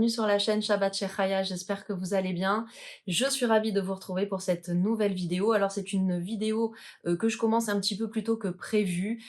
bienvenue sur la chaîne Shabbat Shechaya, j'espère que vous allez bien. Je suis ravie de vous retrouver pour cette nouvelle vidéo. Alors c'est une vidéo que je commence un petit peu plus tôt que prévu,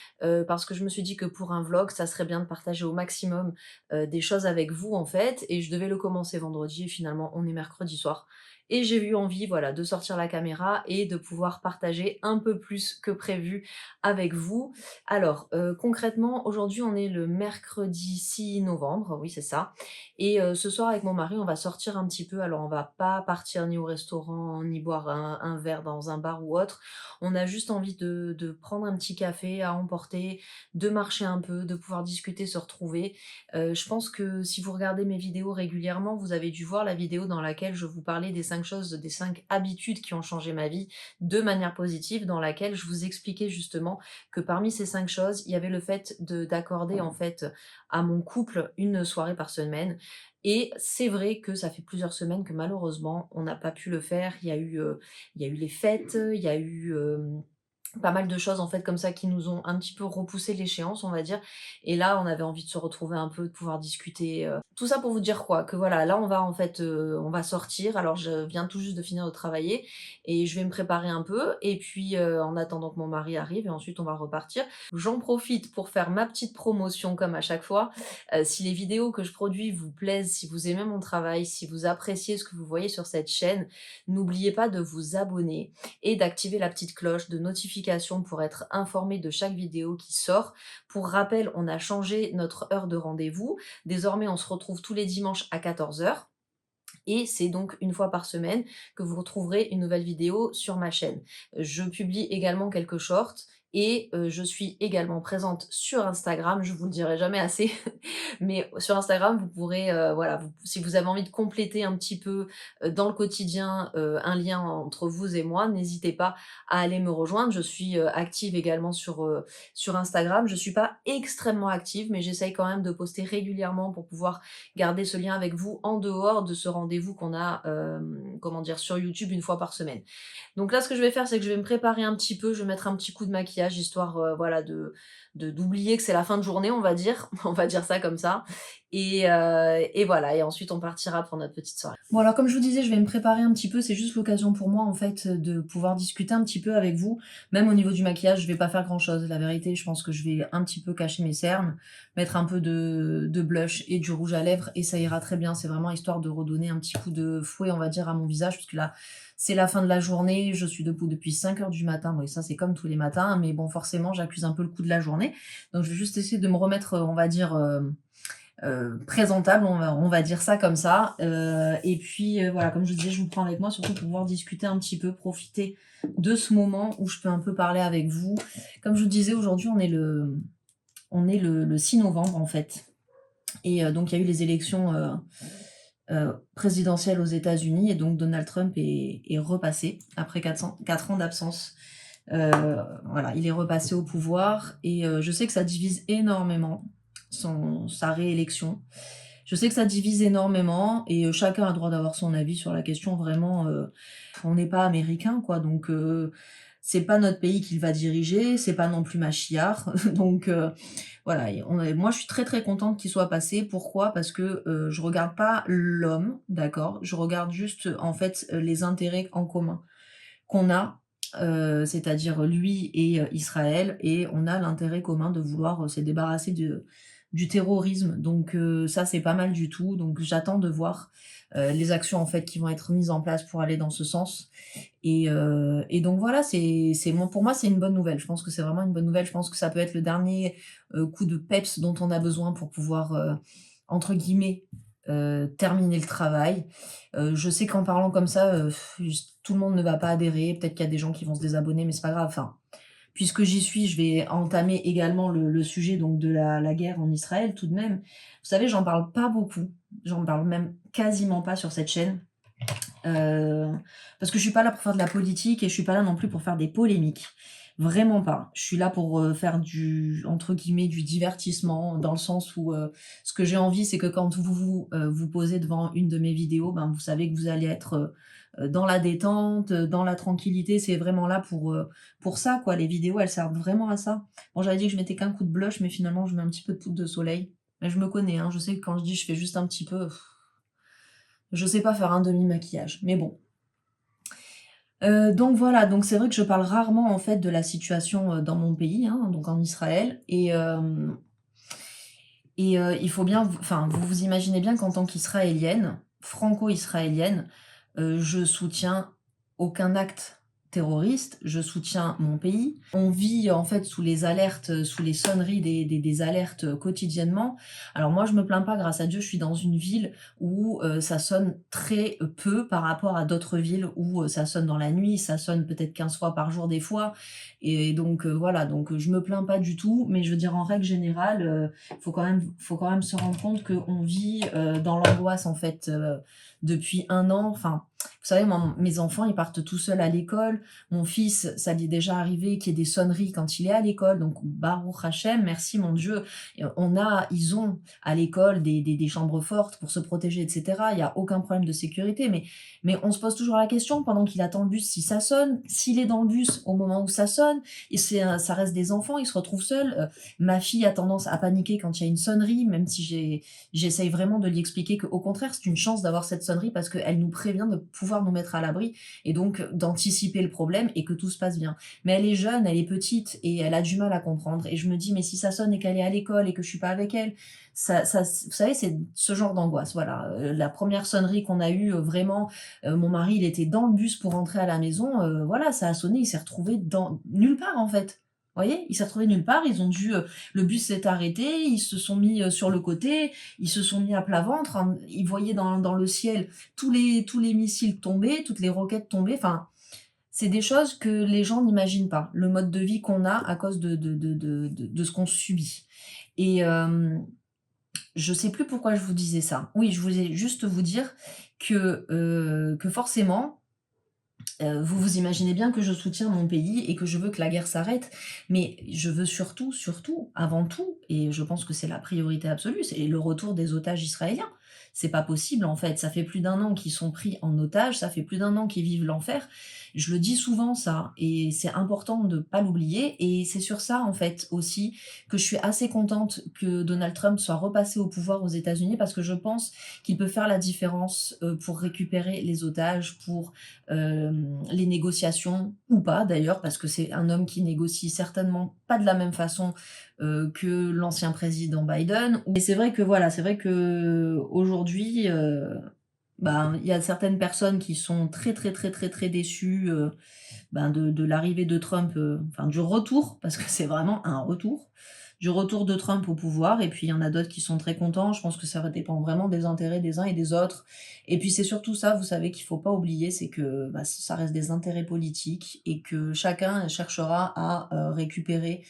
parce que je me suis dit que pour un vlog, ça serait bien de partager au maximum des choses avec vous en fait, et je devais le commencer vendredi, et finalement on est mercredi soir. Et j'ai eu envie, voilà, de sortir la caméra et de pouvoir partager un peu plus que prévu avec vous. Alors, concrètement, aujourd'hui, on est le mercredi 6 novembre, oui, c'est ça. Et ce soir, avec mon mari, on va sortir un petit peu. Alors, on va pas partir ni au restaurant, ni boire un verre dans un bar ou autre. On a juste envie de prendre un petit café à emporter, de marcher un peu, de pouvoir discuter, se retrouver. Je pense que si vous regardez mes vidéos régulièrement, vous avez dû voir la vidéo dans laquelle je vous parlais des 5 choses, des 5 habitudes qui ont changé ma vie de manière positive, dans laquelle je vous expliquais justement que parmi ces 5 choses, il y avait le fait d'accorder en fait à mon couple une soirée par semaine. Et c'est vrai que ça fait plusieurs semaines que malheureusement, on n'a pas pu le faire. Il y a eu les fêtes, il y a eu pas mal de choses en fait comme ça qui nous ont un petit peu repoussé l'échéance, on va dire. Et là, on avait envie de se retrouver un peu, de pouvoir discuter. Tout ça pour vous dire quoi? Que voilà, là on va en fait, on va sortir. Alors je viens tout juste de finir de travailler et je vais me préparer un peu. Et puis en attendant que mon mari arrive, et ensuite on va repartir. J'en profite pour faire ma petite promotion comme à chaque fois. Si les vidéos que je produis vous plaisent, si vous aimez mon travail, si vous appréciez ce que vous voyez sur cette chaîne, n'oubliez pas de vous abonner et d'activer la petite cloche de notification pour être informé de chaque vidéo qui sort. Pour rappel, on a changé notre heure de rendez-vous. Désormais, on se retrouve tous les dimanches à 14 heures. Et c'est donc une fois par semaine que vous retrouverez une nouvelle vidéo sur ma chaîne. Je publie également quelques shorts et je suis également présente sur Instagram, je vous le dirai jamais assez, mais sur Instagram, vous pourrez, voilà, si vous avez envie de compléter un petit peu dans le quotidien un lien entre vous et moi, n'hésitez pas à aller me rejoindre. Je suis active également sur Instagram. Je ne suis pas extrêmement active, mais j'essaye quand même de poster régulièrement pour pouvoir garder ce lien avec vous en dehors de ce rendez-vous qu'on a, comment dire, sur YouTube une fois par semaine. Donc là, ce que je vais faire, c'est que je vais me préparer un petit peu, je vais mettre un petit coup de maquillage, histoire, voilà, d'oublier que c'est la fin de journée, on va dire. On va dire ça comme ça. Et voilà, et ensuite on partira pour notre petite soirée. Bon alors comme je vous disais, je vais me préparer un petit peu, c'est juste l'occasion pour moi en fait de pouvoir discuter un petit peu avec vous. Même au niveau du maquillage, je vais pas faire grand chose. La vérité, je pense que je vais un petit peu cacher mes cernes, mettre un peu de blush et du rouge à lèvres et ça ira très bien. C'est vraiment histoire de redonner un petit coup de fouet, on va dire, à mon visage, parce que là, c'est la fin de la journée, je suis debout depuis 5 heures du matin. Oui, ça c'est comme tous les matins, mais bon, forcément, j'accuse un peu le coup de la journée. Donc je vais juste essayer de me remettre, on va dire, présentable, on va dire ça comme ça. Et puis voilà, comme je vous disais, je vous prends avec moi, surtout pour pouvoir discuter un petit peu, profiter de ce moment où je peux un peu parler avec vous. Comme je vous disais, aujourd'hui, on est le 6 novembre en fait. Et donc il y a eu les élections présidentielle aux États-Unis, et donc Donald Trump est repassé après 4 ans d'absence. Voilà, il est repassé au pouvoir et je sais que ça divise énormément sa réélection. Je sais que ça divise énormément et chacun a le droit d'avoir son avis sur la question. Vraiment, on n'est pas américain, quoi. Donc, c'est pas notre pays qu'il va diriger, c'est pas non plus Machiar. Donc, voilà, moi je suis très très contente qu'il soit passé. Pourquoi? Parce que je regarde pas l'homme, d'accord? Je regarde juste en fait les intérêts en commun qu'on a, c'est-à-dire lui et Israël, et on a l'intérêt commun de vouloir se débarrasser du terrorisme. Donc ça c'est pas mal du tout. Donc j'attends de voir les actions en fait qui vont être mises en place pour aller dans ce sens. Et donc voilà, pour moi, c'est une bonne nouvelle. Je pense que c'est vraiment une bonne nouvelle. Je pense que ça peut être le dernier coup de peps dont on a besoin pour pouvoir, entre guillemets, terminer le travail. Je sais qu'en parlant comme ça, tout le monde ne va pas adhérer. Peut-être qu'il y a des gens qui vont se désabonner, mais c'est pas grave. Enfin, puisque j'y suis, je vais entamer également le sujet donc de la guerre en Israël tout de même. Vous savez, j'en parle pas beaucoup. J'en parle même quasiment pas sur cette chaîne. Parce que je suis pas là pour faire de la politique et je suis pas là non plus pour faire des polémiques. Vraiment pas. Je suis là pour faire entre guillemets, du divertissement, dans le sens où ce que j'ai envie, c'est que quand vous posez devant une de mes vidéos, ben, vous savez que vous allez être dans la détente, dans la tranquillité. C'est vraiment là pour ça, quoi. Les vidéos, elles servent vraiment à ça. Bon, j'avais dit que je mettais qu'un coup de blush, mais finalement, je mets un petit peu de poudre de soleil. Mais je me connais, hein. Je sais que quand je dis je fais juste un petit peu, Je sais pas faire un demi-maquillage, mais bon. Donc voilà, donc c'est vrai que je parle rarement en fait de la situation, dans mon pays, hein, donc en Israël et il faut bien vous vous imaginez bien qu'en tant qu'israélienne, franco-israélienne, je soutiens aucun acte terroriste, je soutiens mon pays. On vit en fait sous les alertes, sous les sonneries des alertes, quotidiennement. Alors moi je me plains pas, grâce à Dieu, je suis dans une ville où, ça sonne très, peu par rapport à d'autres villes où, ça sonne dans la nuit, ça sonne peut-être 15 fois par jour des fois et donc voilà, donc je me plains pas du tout, mais je veux dire en règle générale, faut quand même se rendre compte qu'on vit dans l'angoisse en fait depuis 1 an. Enfin, vous savez, moi, mes enfants, ils partent tout seuls à l'école. Mon fils, ça lui est déjà arrivé qu'il y ait des sonneries quand il est à l'école. Donc, Baruch Hashem, merci mon Dieu. Ils ont à l'école des chambres fortes pour se protéger, etc. Il n'y a aucun problème de sécurité. Mais on se pose toujours la question pendant qu'il attend le bus si ça sonne, s'il est dans le bus au moment où ça sonne, et ça reste des enfants, ils se retrouvent seuls. Ma fille a tendance à paniquer quand il y a une sonnerie, même si j'essaye vraiment de lui expliquer qu'au contraire, c'est une chance d'avoir cette sonnerie parce qu'elle nous prévient de pouvoir nous mettre à l'abri et donc d'anticiper le problème et que tout se passe bien. Mais elle est jeune, elle est petite et elle a du mal à comprendre. Et je me dis, mais si ça sonne et qu'elle est à l'école et que je suis pas avec elle, vous savez, c'est ce genre d'angoisse. Voilà. La première sonnerie qu'on a eue, vraiment, mon mari, il était dans le bus pour rentrer à la maison. Voilà, ça a sonné, il s'est retrouvé nulle part en fait. Vous voyez, il s'est retrouvé nulle part, le bus s'est arrêté, ils se sont mis sur le côté, ils se sont mis à plat ventre, hein, ils voyaient dans le ciel tous les missiles tomber, toutes les roquettes tomber, enfin, c'est des choses que les gens n'imaginent pas, le mode de vie qu'on a à cause de ce qu'on subit. Et je sais plus pourquoi je vous disais ça. Oui, je voulais juste vous dire que forcément, vous vous imaginez bien que je soutiens mon pays et que je veux que la guerre s'arrête, mais je veux surtout, surtout, avant tout, et je pense que c'est la priorité absolue, c'est le retour des otages israéliens. C'est pas possible en fait, ça fait plus d'1 an qu'ils sont pris en otage, ça fait plus d'1 an qu'ils vivent l'enfer. Je le dis souvent ça, et c'est important de pas l'oublier, et c'est sur ça en fait aussi que je suis assez contente que Donald Trump soit repassé au pouvoir aux États-Unis parce que je pense qu'il peut faire la différence pour récupérer les otages, pour les négociations, ou pas d'ailleurs, parce que c'est un homme qui négocie certainement pas de la même façon que l'ancien président Biden. Et c'est vrai que voilà, c'est vrai que aujourd'hui, il y a certaines personnes qui sont très très très très très déçues de l'arrivée de Trump, enfin du retour, parce que c'est vraiment un retour, du retour de Trump au pouvoir, et puis il y en a d'autres qui sont très contents. Je pense que ça dépend vraiment des intérêts des uns et des autres. Et puis c'est surtout ça, vous savez, qu'il faut pas oublier, c'est que ça reste des intérêts politiques et que chacun cherchera à récupérer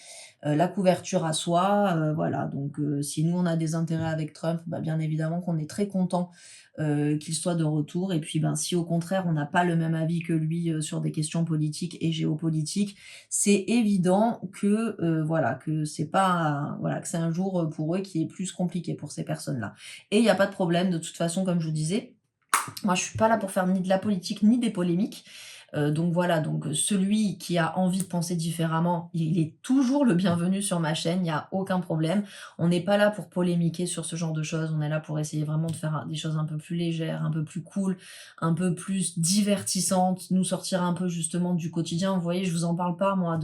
la couverture à soi. Voilà, donc si nous on a des intérêts avec Trump, bien évidemment qu'on est très content qu'il soit de retour. Et puis si au contraire on n'a pas le même avis que lui sur des questions politiques et géopolitiques, c'est évident que voilà, que c'est pas voilà, que c'est un jour pour eux qui est plus compliqué pour ces personnes-là. Et il n'y a pas de problème, de toute façon, comme je vous disais, moi je suis pas là pour faire ni de la politique ni des polémiques. Donc voilà, donc celui qui a envie de penser différemment, il est toujours le bienvenu sur ma chaîne, il n'y a aucun problème. On n'est pas là pour polémiquer sur ce genre de choses, on est là pour essayer vraiment de faire des choses un peu plus légères, un peu plus cool, un peu plus divertissantes, nous sortir un peu justement du quotidien. Vous voyez, je vous en parle pas moi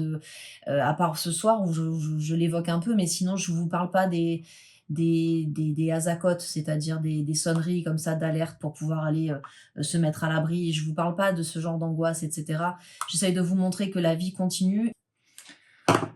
à part ce soir où je l'évoque un peu, mais sinon je vous parle pas des azacotes, c'est-à-dire des sonneries comme ça d'alerte pour pouvoir aller se mettre à l'abri. Je vous parle pas de ce genre d'angoisse, etc. J'essaye de vous montrer que la vie continue.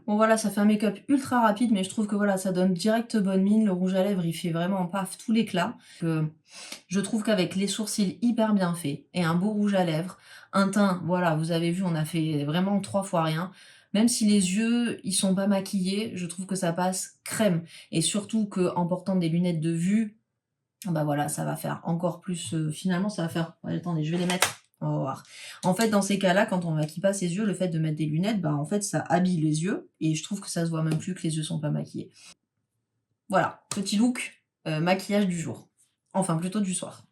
Bon voilà, ça fait un make-up ultra rapide, mais je trouve que voilà, ça donne direct bonne mine. Le rouge à lèvres, il fait vraiment paf tout l'éclat. Je trouve qu'avec les sourcils hyper bien faits et un beau rouge à lèvres, un teint, voilà, vous avez vu, on a fait vraiment 3 fois rien. Même si les yeux, ils sont pas maquillés, je trouve que ça passe crème. Et surtout qu'en portant des lunettes de vue, voilà, ça va faire encore plus... finalement, ça va faire... Ouais, attendez, je vais les mettre. On va voir. En fait, dans ces cas-là, quand on maquille pas ses yeux, le fait de mettre des lunettes, en fait, ça habille les yeux. Et je trouve que ça se voit même plus que les yeux sont pas maquillés. Voilà, petit look maquillage du jour. Enfin, plutôt du soir.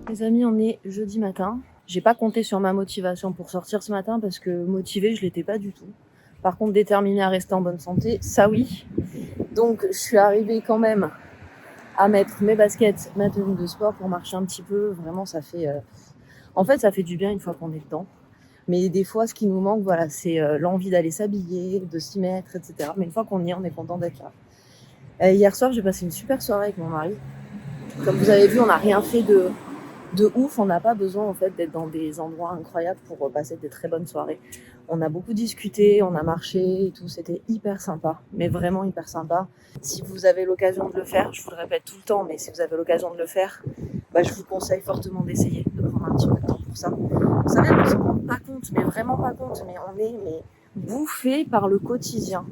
Les amis, on est jeudi matin. J'ai pas compté sur ma motivation pour sortir ce matin parce que motivée, je l'étais pas du tout. Par contre, déterminée à rester en bonne santé, ça oui. Donc, je suis arrivée quand même à mettre mes baskets, ma tenue de sport pour marcher un petit peu. Vraiment, ça fait... En fait, ça fait du bien une fois qu'on est dedans. Mais des fois, ce qui nous manque, voilà, c'est l'envie d'aller s'habiller, de s'y mettre, etc. Mais une fois qu'on y est, on est content d'être là. Hier soir, j'ai passé une super soirée avec mon mari. Comme vous avez vu, on n'a rien fait de ouf. On n'a pas besoin en fait d'être dans des endroits incroyables pour passer des très bonnes soirées. On a beaucoup discuté, on a marché et tout. C'était hyper sympa, mais vraiment hyper sympa. Si vous avez l'occasion de le faire, je vous le répète tout le temps, mais si vous avez l'occasion de le faire, je vous conseille fortement d'essayer, de prendre un petit peu de temps pour ça. Vous savez, on ne se rend pas compte, mais vraiment pas compte, mais on est bouffé par le quotidien.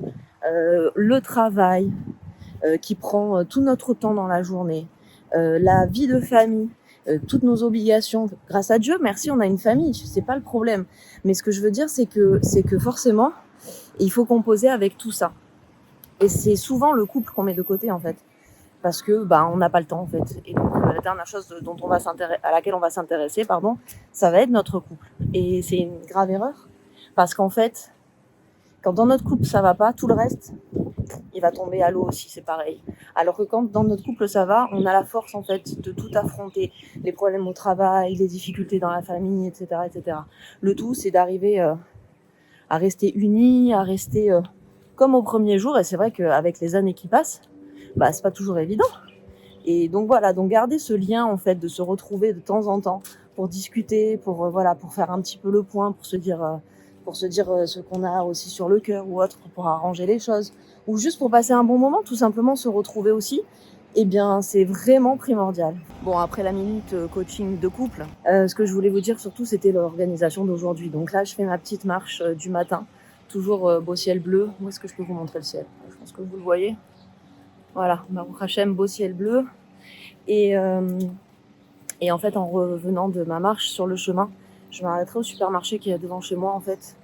Le travail qui prend tout notre temps dans la journée, la vie de famille, toutes nos obligations. Grâce à Dieu, merci, on a une famille, c'est pas le problème. Mais ce que je veux dire, c'est que forcément, il faut composer avec tout ça. Et c'est souvent le couple qu'on met de côté en fait, parce que on n'a pas le temps en fait. Et donc la dernière chose à laquelle on va s'intéresser, ça va être notre couple. Et c'est une grave erreur, parce qu'en fait, quand dans notre couple ça va pas, tout le reste, il va tomber à l'eau aussi, c'est pareil. Alors que quand dans notre couple ça va, on a la force en fait de tout affronter, les problèmes au travail, les difficultés dans la famille, etc., etc. Le tout, c'est d'arriver à rester unis, à rester comme au premier jour. Et c'est vrai qu'avec les années qui passent, c'est pas toujours évident. Et donc voilà, donc garder ce lien en fait, de se retrouver de temps en temps pour discuter, pour pour faire un petit peu le point, pour se dire ce qu'on a aussi sur le cœur ou autre, pour arranger les choses, ou juste pour passer un bon moment, tout simplement se retrouver aussi, c'est vraiment primordial. Bon, après la minute coaching de couple, ce que je voulais vous dire surtout, c'était l'organisation d'aujourd'hui. Donc là, je fais ma petite marche du matin, toujours beau ciel bleu. Où est-ce que je peux vous montrer le ciel? Je pense que vous le voyez. Voilà, Baruch Hashem, beau ciel bleu. Et en fait, en revenant de ma marche sur le chemin, je m'arrêterai au supermarché qui est devant chez moi en fait.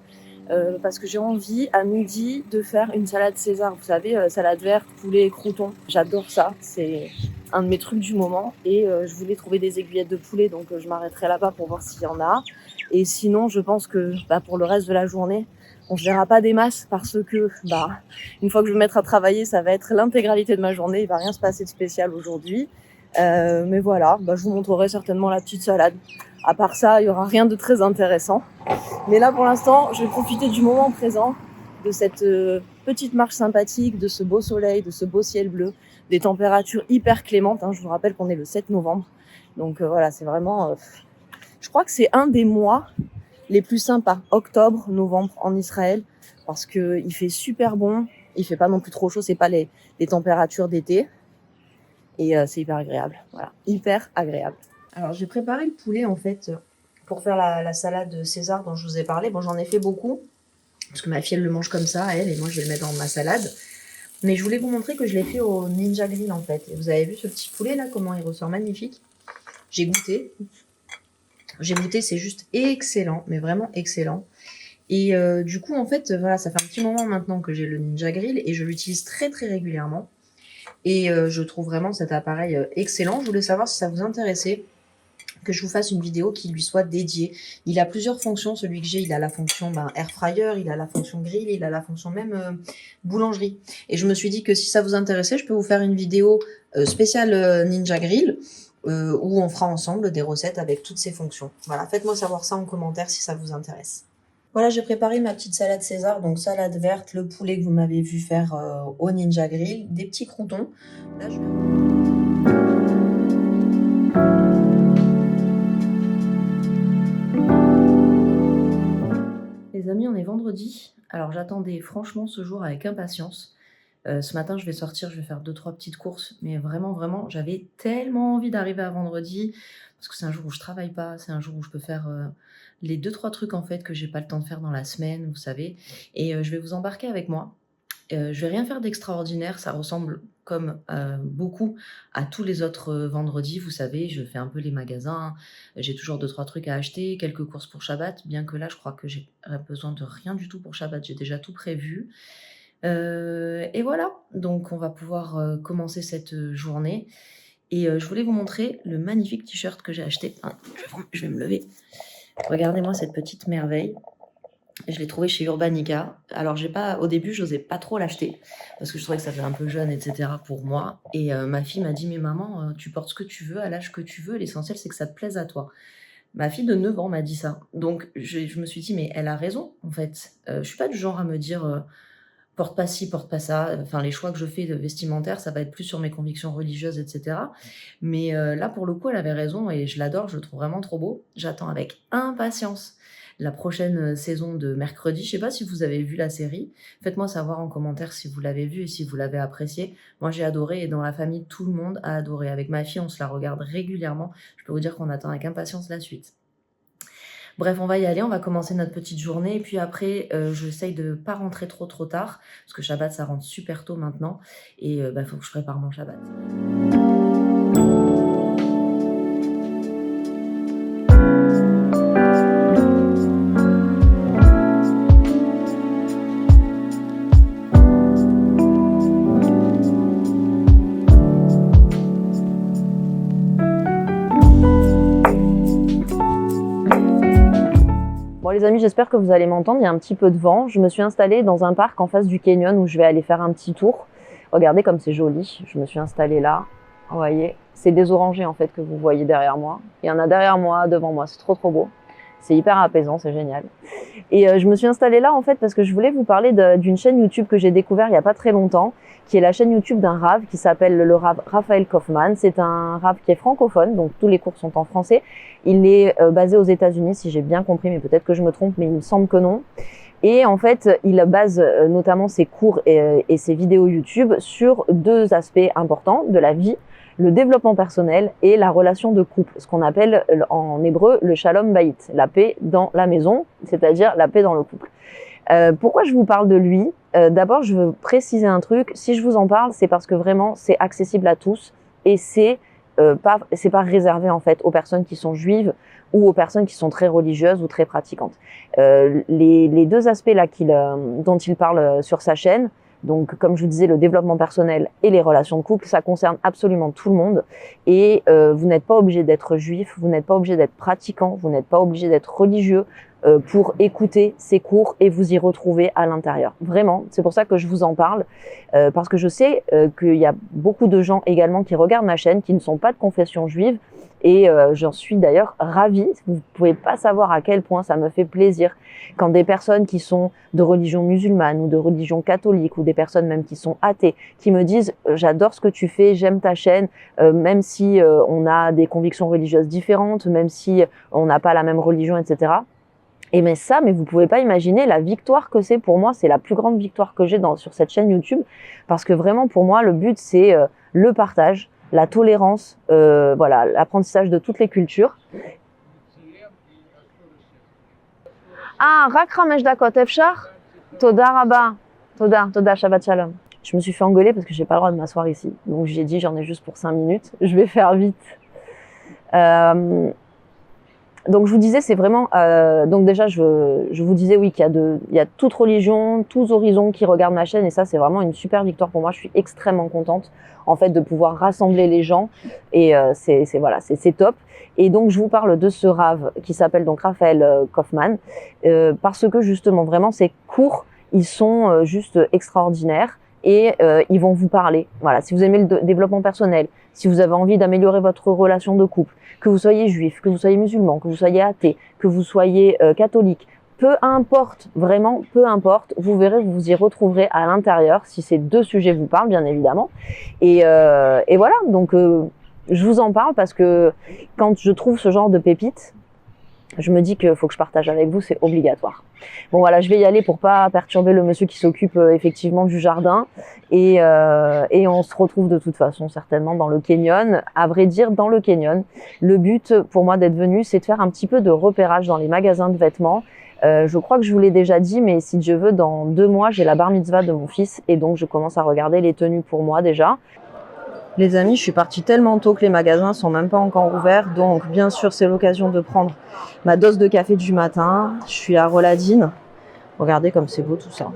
Parce que j'ai envie à midi de faire une salade César, vous savez, salade verte, poulet, croûtons. J'adore ça, c'est un de mes trucs du moment. Et je voulais trouver des aiguillettes de poulet, donc je m'arrêterai là-bas pour voir s'il y en a. Et sinon, je pense que pour le reste de la journée, on se verra pas des masses, parce que une fois que je vais me mettre à travailler, ça va être l'intégralité de ma journée. Il va rien se passer de spécial aujourd'hui. Mais voilà, je vous montrerai certainement la petite salade. À part ça, il y aura rien de très intéressant. Mais là, pour l'instant, je vais profiter du moment présent, de cette petite marche sympathique, de ce beau soleil, de ce beau ciel bleu, des températures hyper clémentes. Je vous rappelle qu'on est le 7 novembre. Donc voilà, c'est vraiment... je crois que c'est un des mois les plus sympas, octobre, novembre, en Israël, parce qu'il fait super bon, il fait pas non plus trop chaud, c'est pas les températures d'été. Et c'est hyper agréable, voilà, hyper agréable. Alors j'ai préparé le poulet en fait pour faire la salade César dont je vous ai parlé. Bon, j'en ai fait beaucoup, parce que ma fille elle le mange comme ça, elle, et moi je vais le mettre dans ma salade. Mais je voulais vous montrer que je l'ai fait au Ninja Grill en fait. Et vous avez vu ce petit poulet là, comment il ressort magnifique. J'ai goûté, c'est juste excellent, mais vraiment excellent. Et du coup en fait, voilà, ça fait un petit moment maintenant que j'ai le Ninja Grill et je l'utilise très très régulièrement. Et je trouve vraiment cet appareil excellent. Je voulais savoir si ça vous intéressait que je vous fasse une vidéo qui lui soit dédiée. Il a plusieurs fonctions, celui que j'ai, il a la fonction air fryer, il a la fonction grill, il a la fonction même boulangerie. Et je me suis dit que si ça vous intéressait, je peux vous faire une vidéo spéciale Ninja Grill, où on fera ensemble des recettes avec toutes ces fonctions. Voilà, faites-moi savoir ça en commentaire si ça vous intéresse. Voilà, j'ai préparé ma petite salade César, donc salade verte, le poulet que vous m'avez vu faire au Ninja Grill, des petits croûtons. Là, Les amis, on est vendredi. Alors j'attendais franchement ce jour avec impatience. Ce matin, je vais sortir, je vais faire 2-3 petites courses. Mais vraiment, j'avais tellement envie d'arriver à vendredi. Parce que c'est un jour où je travaille pas. C'est un jour où je peux faire les 2-3 trucs en fait que j'ai pas le temps de faire dans la semaine, vous savez. Et je vais vous embarquer avec moi. Je vais rien faire d'extraordinaire, ça ressemble comme beaucoup à tous les autres vendredis, vous savez, je fais un peu les magasins, j'ai toujours 2-3 trucs à acheter, quelques courses pour Shabbat, bien que là, je crois que j'ai besoin de rien du tout pour Shabbat, j'ai déjà tout prévu. Et voilà, donc on va pouvoir commencer cette journée. Et je voulais vous montrer le magnifique t-shirt que j'ai acheté. Ah, je vais me lever. Regardez-moi cette petite merveille. Je l'ai trouvé chez Urbanica. Alors au début, j'osais pas trop l'acheter parce que je trouvais que ça fait un peu jeune, etc. pour moi. Et ma fille m'a dit, mais maman, tu portes ce que tu veux à l'âge que tu veux. L'essentiel, c'est que ça te plaise à toi. Ma fille de 9 ans m'a dit ça. Donc je me suis dit, mais elle a raison, en fait. Je suis pas du genre à me dire, porte pas ci, porte pas ça. Enfin, les choix que je fais de vestimentaire, ça va être plus sur mes convictions religieuses, etc. Mais là, pour le coup, elle avait raison et je l'adore, je le trouve vraiment trop beau. J'attends avec impatience la prochaine saison de Mercredi. Je sais pas si vous avez vu la série. Faites-moi savoir en commentaire si vous l'avez vue et si vous l'avez appréciée. Moi, j'ai adoré et dans la famille, tout le monde a adoré. Avec ma fille, on se la regarde régulièrement. Je peux vous dire qu'on attend avec impatience la suite. Bref, on va y aller, on va commencer notre petite journée. Et puis après, j'essaye de ne pas rentrer trop tard. Parce que Shabbat, ça rentre super tôt maintenant. Et faut que je prépare mon Shabbat. Bon les amis, j'espère que vous allez m'entendre, il y a un petit peu de vent. Je me suis installée dans un parc en face du canyon où je vais aller faire un petit tour. Regardez comme c'est joli, je me suis installée là. Vous voyez, c'est des orangers en fait que vous voyez derrière moi. Il y en a derrière moi, devant moi, c'est trop beau. C'est hyper apaisant, c'est génial. Et je me suis installée là en fait parce que je voulais vous parler d'une chaîne YouTube que j'ai découvert il n'y a pas très longtemps, qui est la chaîne YouTube d'un Rav qui s'appelle le Rav Raphaël Kaufman. C'est un Rav qui est francophone, donc tous les cours sont en français. Il est basé aux États-Unis, si j'ai bien compris, mais peut-être que je me trompe, mais il me semble que non. Et en fait, il base notamment ses cours et ses vidéos YouTube sur deux aspects importants de la vie: le développement personnel et la relation de couple, ce qu'on appelle en hébreu le shalom bayit, la paix dans la maison, c'est-à-dire la paix dans le couple. Pourquoi je vous parle de lui? D'abord, je veux préciser un truc. Si je vous en parle, c'est parce que vraiment, c'est accessible à tous et c'est pas réservé en fait aux personnes qui sont juives ou aux personnes qui sont très religieuses ou très pratiquantes. Les deux aspects là dont il parle sur sa chaîne, donc comme je vous disais, le développement personnel et les relations de couple, ça concerne absolument tout le monde. Et vous n'êtes pas obligé d'être juif, vous n'êtes pas obligé d'être pratiquant, vous n'êtes pas obligé d'être religieux pour écouter ces cours et vous y retrouver à l'intérieur. Vraiment, c'est pour ça que je vous en parle, parce que je sais qu'il y a beaucoup de gens également qui regardent ma chaîne, qui ne sont pas de confession juive, et j'en suis d'ailleurs ravie. Vous ne pouvez pas savoir à quel point ça me fait plaisir quand des personnes qui sont de religion musulmane ou de religion catholique ou des personnes même qui sont athées, qui me disent « j'adore ce que tu fais, j'aime ta chaîne », même si on a des convictions religieuses différentes, même si on n'a pas la même religion, etc. Et mais vous pouvez pas imaginer la victoire que c'est pour moi. C'est la plus grande victoire que j'ai sur cette chaîne YouTube, parce que vraiment pour moi le but c'est le partage, la tolérance, voilà, l'apprentissage de toutes les cultures. Ah, rak 5 dakot efshar? Toda rabba. Toda, Shabbat Shalom. Je me suis fait engueuler parce que j'ai pas le droit de m'asseoir ici. Donc j'ai dit j'en ai juste pour 5 minutes. Je vais faire vite. Donc je vous disais, c'est vraiment donc déjà je vous disais oui qu'il y a toute religion, tous horizons qui regardent ma chaîne, et ça c'est vraiment une super victoire pour moi. Je suis extrêmement contente en fait de pouvoir rassembler les gens, et c'est top. Et donc je vous parle de ce Rav qui s'appelle donc Raphaël Kaufman, parce que justement vraiment ces cours, ils sont juste extraordinaires. Et ils vont vous parler. Voilà, si vous aimez le développement personnel, si vous avez envie d'améliorer votre relation de couple, que vous soyez juif, que vous soyez musulman, que vous soyez athée, que vous soyez catholique, peu importe, vraiment peu importe, vous verrez, vous vous y retrouverez à l'intérieur, si ces deux sujets vous parlent, bien évidemment. Et voilà, donc je vous en parle parce que quand je trouve ce genre de pépites, je me dis qu'il faut que je partage avec vous, c'est obligatoire. Bon voilà, je vais y aller pour pas perturber le monsieur qui s'occupe effectivement du jardin, et on se retrouve de toute façon certainement dans le canyon. À vrai dire, dans le canyon, le but pour moi d'être venu, c'est de faire un petit peu de repérage dans les magasins de vêtements. Je crois que je vous l'ai déjà dit, mais si Dieu veut, dans 2 mois, j'ai la bar mitzvah de mon fils, et donc je commence à regarder les tenues pour moi déjà. Les amis, je suis partie tellement tôt que les magasins sont même pas encore ouverts, donc bien sûr c'est l'occasion de prendre ma dose de café du matin. Je suis à Roladine. Regardez comme c'est beau tout ça.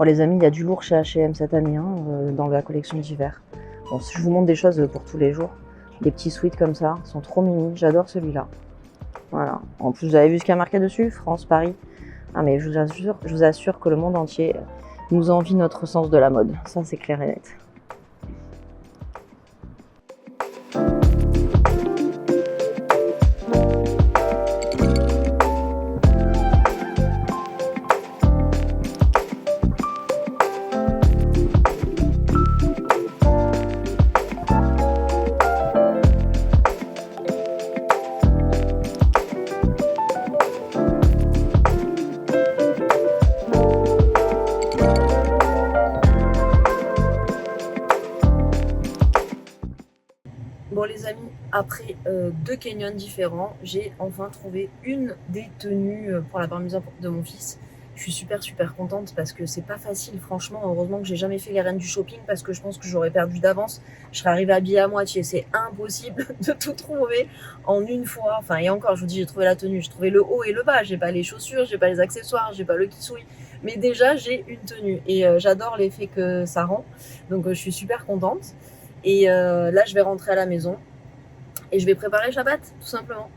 Bon les amis, il y a du lourd chez H&M cette année, hein, dans la collection d'hiver. Bon, je vous montre des choses pour tous les jours. Des petits sweats comme ça, ils sont trop mimi, j'adore celui-là. Voilà. En plus, vous avez vu ce qu'il y a marqué dessus? France, Paris. Ah mais je vous assure que le monde entier nous envie notre sens de la mode. Ça, c'est clair et net. Bon les amis, après 2 canyons différents, j'ai enfin trouvé une des tenues pour la bar mitzvah de mon fils. Je suis super contente parce que c'est pas facile franchement. Heureusement que j'ai jamais fait les reines du shopping parce que je pense que j'aurais perdu d'avance. Je serais arrivée habillée à moitié. C'est impossible de tout trouver en une fois. Enfin et encore, je vous dis, j'ai trouvé la tenue, j'ai trouvé le haut et le bas. J'ai pas les chaussures, j'ai pas les accessoires, j'ai pas le kitsui. Mais déjà j'ai une tenue et j'adore l'effet que ça rend. Donc je suis super contente. Et là, je vais rentrer à la maison et je vais préparer Shabbat, tout simplement.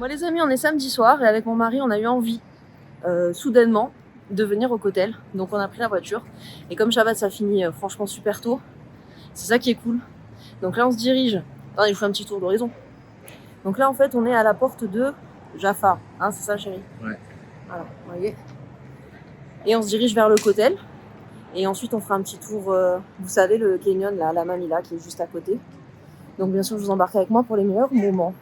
Bon les amis, on est samedi soir et avec mon mari on a eu envie soudainement de venir au Kotel. Donc on a pris la voiture et comme Shabbat ça finit franchement super tôt, c'est ça qui est cool. Donc là on se dirige, attendez je vous fais un petit tour d'horizon. Donc là en fait on est à la porte de Jaffa, hein, c'est ça chérie? Ouais. Voilà, vous voyez. Et on se dirige vers le Kotel et ensuite on fera un petit tour, vous savez le canyon là, la Mamila qui est juste à côté. Donc bien sûr je vous embarque avec moi pour les meilleurs moments.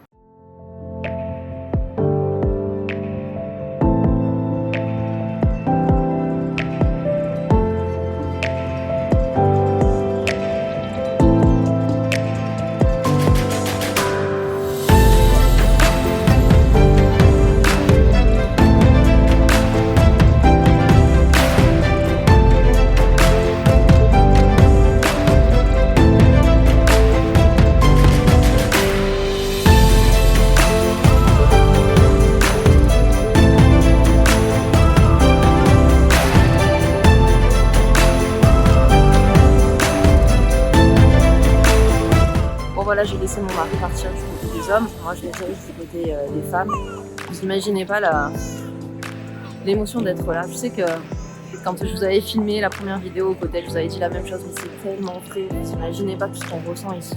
Voilà, j'ai laissé mon mari partir du côté des hommes, moi je les dirige du côté des femmes. Vous imaginez pas l'émotion d'être là. Je sais que quand je vous avais filmé la première vidéo au Kotel, je vous avais dit la même chose, mais c'est tellement frais. Vous imaginez pas tout ce qu'on ressent ici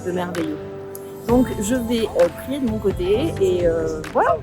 de merveilleux. Donc je vais prier de mon côté et voilà.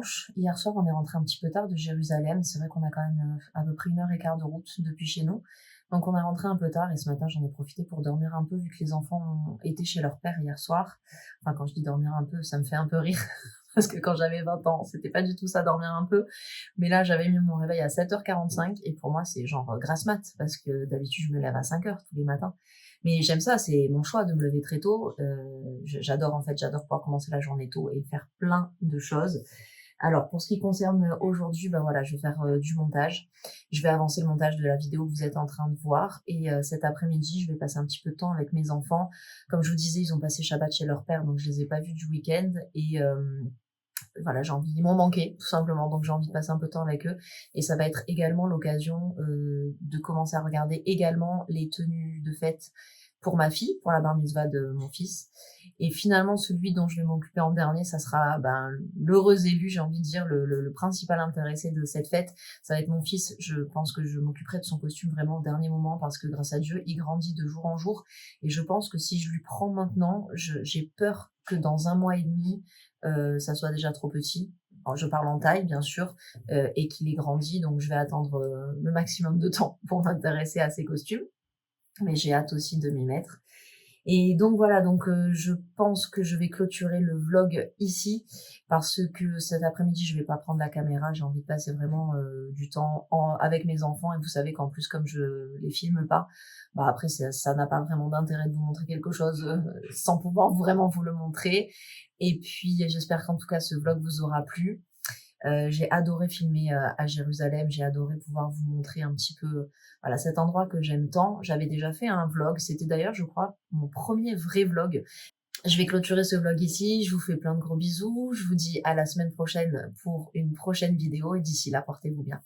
dimanche. Hier soir, on est rentré un petit peu tard de Jérusalem. C'est vrai qu'on a quand même à peu près 1 h 15 de route depuis chez nous. Donc on est rentré un peu tard et ce matin, j'en ai profité pour dormir un peu vu que les enfants ont été chez leur père hier soir. Enfin, quand je dis dormir un peu, ça me fait un peu rire. Parce que quand j'avais 20 ans, c'était pas du tout ça, dormir un peu. Mais là, j'avais mis mon réveil à 7h45 et pour moi, c'est genre grasse mat parce que d'habitude, je me lève à 5h tous les matins. Mais j'aime ça, c'est mon choix de me lever très tôt. J'adore en fait, j'adore pouvoir commencer la journée tôt et faire plein de choses. Alors pour ce qui concerne aujourd'hui, bah voilà, je vais faire du montage. Je vais avancer le montage de la vidéo que vous êtes en train de voir et cet après-midi, je vais passer un petit peu de temps avec mes enfants. Comme je vous disais, ils ont passé Shabbat chez leur père, donc je les ai pas vus du week-end et voilà, ils m'ont manqué tout simplement, donc j'ai envie de passer un peu de temps avec eux et ça va être également l'occasion de commencer à regarder également les tenues de fête pour ma fille, pour la bar mitzvah de mon fils. Et finalement, celui dont je vais m'occuper en dernier, ça sera l'heureux élu, j'ai envie de dire, le principal intéressé de cette fête. Ça va être mon fils. Je pense que je m'occuperai de son costume vraiment au dernier moment parce que grâce à Dieu, il grandit de jour en jour. Et je pense que si je lui prends maintenant, j'ai peur que dans 1 mois et demi, ça soit déjà trop petit. Alors, je parle en taille, bien sûr, et qu'il ait grandi. Donc, je vais attendre le maximum de temps pour m'intéresser à ses costumes. Mais j'ai hâte aussi de m'y mettre. Et donc voilà, donc je pense que je vais clôturer le vlog ici parce que cet après-midi, je vais pas prendre la caméra. J'ai envie de passer vraiment du temps avec mes enfants. Et vous savez qu'en plus, comme je les filme pas, bah après, ça n'a pas vraiment d'intérêt de vous montrer quelque chose sans pouvoir vraiment vous le montrer. Et puis, j'espère qu'en tout cas, ce vlog vous aura plu. J'ai adoré filmer à Jérusalem, j'ai adoré pouvoir vous montrer un petit peu voilà, cet endroit que j'aime tant. J'avais déjà fait un vlog, c'était d'ailleurs, je crois, mon premier vrai vlog. Je vais clôturer ce vlog ici, je vous fais plein de gros bisous, je vous dis à la semaine prochaine pour une prochaine vidéo et d'ici là, portez-vous bien.